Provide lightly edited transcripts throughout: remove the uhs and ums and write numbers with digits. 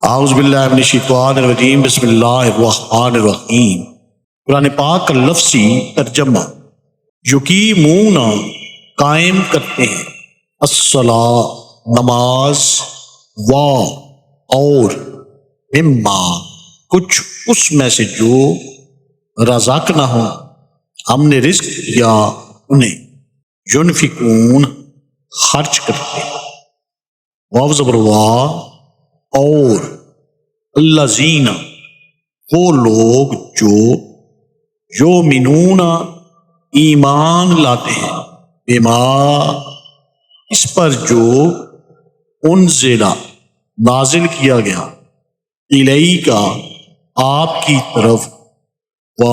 اعوذ باللہ من الشیطان الرجیم، بسم اللہ الرحمن الرحیم۔ قرآن پاک کا لفظی ترجمہ: یقیمون قائم کرتے ہیں، الصلاۃ نماز، و اور مما کچھ اس میں سے جو رزقناہم ہم نے رزق دیا انہیں، ينفقون خرچ کرتے ہیں، واو زبر وا اور الذین وہ لوگ جو یؤمنون ایمان لاتے ہیں، بما اس پر جو انزل نازل کیا گیا، الیک آپ کی طرف، و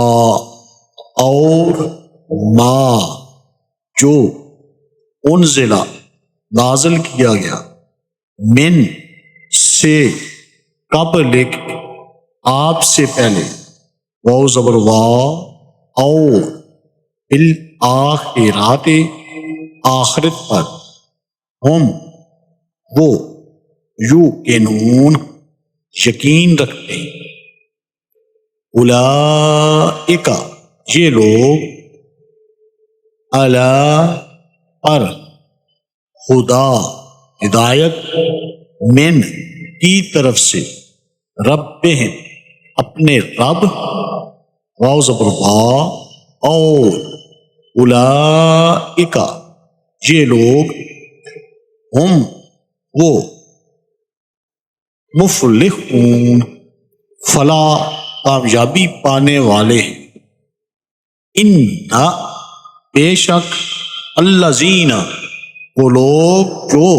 اور ما جو انزل نازل کیا گیا، من سے قبلک آپ سے پہلے، واو زبر وا اور بالآخرات آخرت پر، ہم وہ یوقنون یقین رکھتے ہیں، اولئک یہ لوگ، علی پر خدا ہدایت، من کی طرف سے، ربہم اپنے رب، واو زبر وا اور اولئک یہ لوگ، ہم وہ مفلحون فلاح کامیابی پانے والے ہیں، ان بے شک الذین وہ لوگ جو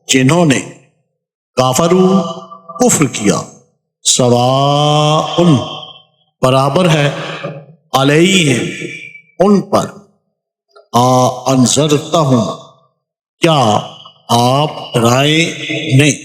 جنہوں نے کافرو کفر کیا، سواء برابر ہے، علیہم ان پر، انذرتہم کیا آپ ڈرائے نہیں،